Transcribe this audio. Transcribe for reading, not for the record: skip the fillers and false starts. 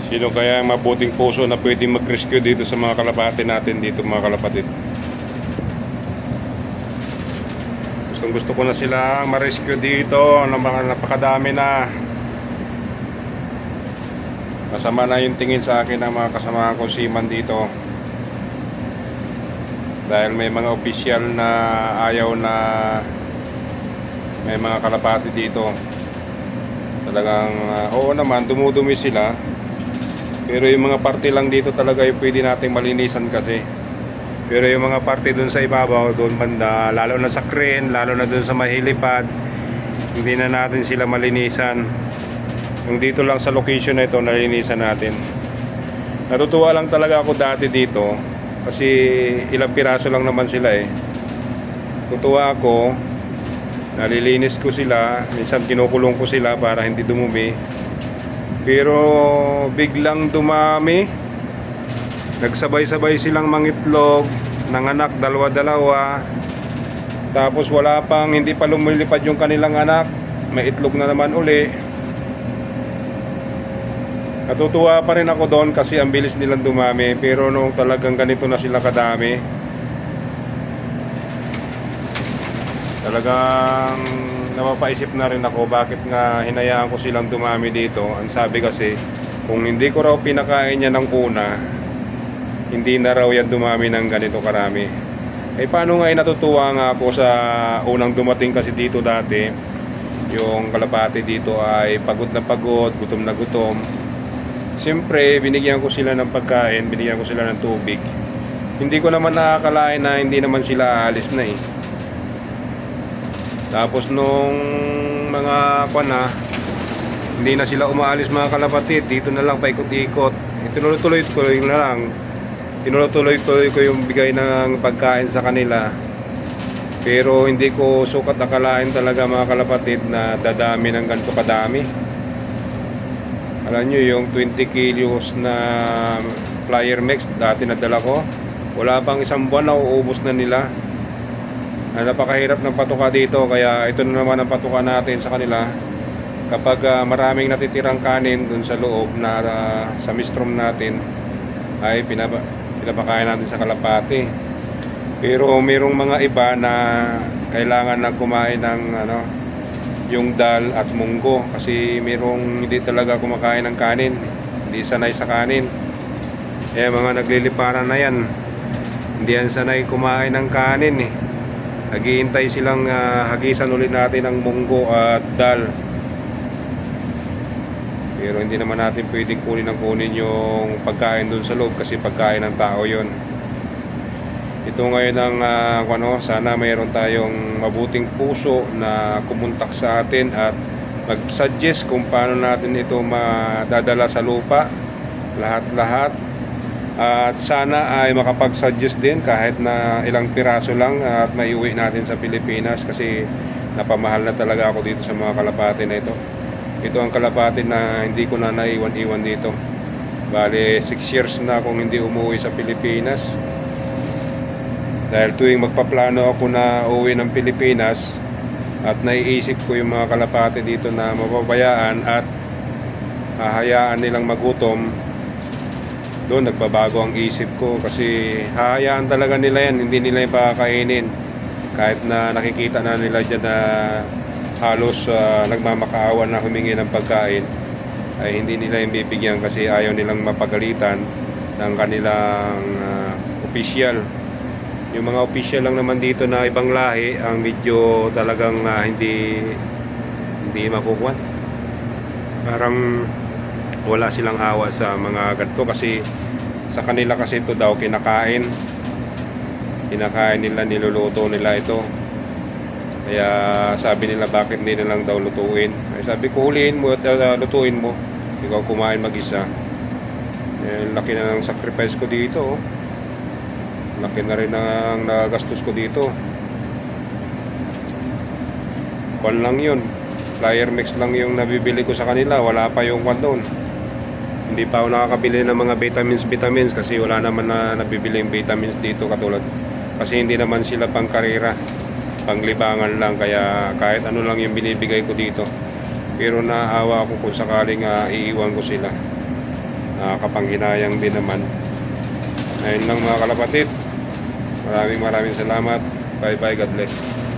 Sino kaya ang mabuting puso na pwedeng mag-rescue dito sa mga kalapati natin dito, mga kalapatid? Gustong gusto ko na sila ma-rescue dito. Napakadami na. Masama na yung tingin sa akin ng mga kasama kong seaman dito, dahil may mga opisyal na ayaw na may mga kalapati dito. Talagang oo naman, dumudumi sila, pero yung mga parte lang dito talaga yung pwede nating malinisan kasi. Pero yung mga parte dun sa ibabaw, dun banda, lalo na sa crane, lalo na dun sa mahilipad, hindi na natin sila malinisan. Yung dito lang sa location na ito, nalinisan natin. Natutuwa lang talaga ako dati dito kasi ilang piraso lang naman sila eh. Tutuwa ako, nalilinis ko sila, minsan kinukulong ko sila para hindi dumumi. Pero biglang dumami, nagsabay-sabay silang mangitlog, nanganak dalawa-dalawa, tapos wala pang, hindi pa lumilipad yung kanilang anak, may itlog na naman uli. Natutuwa pa rin ako doon kasi ang bilis nilang dumami. Pero nung talagang ganito na sila kadami, talagang napapaisip na rin ako bakit nga hinayaan ko silang dumami dito. Ang sabi kasi, kung hindi ko raw pinakain niya ng una, hindi na raw yan dumami ng ganito karami. Eh paano nga natutuwa nga ako sa unang dumating kasi dito dati. Yung kalapati dito ay pagod na pagod, gutom na gutom. Siyempre, binigyan ko sila ng pagkain, binigyan ko sila ng tubig. Hindi ko naman nakakalain na hindi naman sila aalis na eh. Tapos nung mga hindi na sila umaalis mga kalapatid, dito na lang paikot-ikot. Tinuloy-tuloy ko yung bigay ng pagkain sa kanila. Pero hindi ko sukat akalain talaga mga kalapatid na dadami ng ganito kadami. Alam nyo yung 20 kilos na Flyer Mix dati nadala ko, wala pang isang buwan na uubos na nila. Napakahirap ng patuka dito, kaya ito na naman ang patuka natin sa kanila. Kapag maraming natitirang kanin dun sa loob na sa mistrom natin, ay pinapakain natin sa kalapati. Pero mayroong mga iba na kailangan na kumain ng yung dal at munggo, kasi mayroong hindi talaga kumakain ng kanin, hindi sanay sa kanin. Mga nagliliparan na yan, hindi yan sanay kumain ng kanin eh. Naghihintay silang hagisan ulit natin ng munggo at dal. Pero hindi naman natin pwedeng kunin yung pagkain dun sa loob, kasi pagkain ng tao yon. Ito ngayon ang sana mayroon tayong mabuting puso na kumontak sa atin at mag-suggest kung paano natin ito madadala sa lupa, lahat-lahat. At sana ay makapag-suggest din kahit na ilang piraso lang at maiuwi natin sa Pilipinas, kasi napamahal na talaga ako dito sa mga kalapati na ito. Ito ang kalapati na hindi ko na naiwan-iwan dito. Bale 6 years na akong hindi umuwi sa Pilipinas. Dahil tuwing magpaplano ako na uwi ng Pilipinas at naiisip ko yung mga kalapati dito na mapabayaan at hahayaan nilang magutom, doon nagbabago ang isip ko, kasi hahayaan talaga nila yan, hindi nila yung pakakainin. Kahit na nakikita na nila dyan na halos nagmamakaawan na humingi ng pagkain, ay hindi nila yung bibigyan kasi ayaw nilang mapagalitan ng kanilang opisyal. Yung mga official lang naman dito na ibang lahi ang medyo talagang hindi makukuha. Parang wala silang awa sa mga ganito, kasi sa kanila kasi ito daw kinakain nila, niluluto nila ito. Kaya sabi nila bakit hindi nilang daw lutuin. Ay sabi ko, huliin mo at lutuin mo, ikaw kumain mag-isa. Laki na ng sacrifice ko dito. Laki na rin ang nagastos ko dito. Kwan lang yun, Flyer Mix lang yung nabibili ko sa kanila. Wala pa yung kwan doon. Hindi pa ako nakakabili ng mga vitamins kasi wala naman na nabibili yung vitamins dito katulad. Kasi hindi naman sila pang karera, panglibangan lang, kaya kahit ano lang yung binibigay ko dito. Pero naawa ako kung sakaling iiwan ko sila. nakakapanghinayang din naman. Ayun lang mga kalapatid. Maraming salamat. Bye bye, God bless.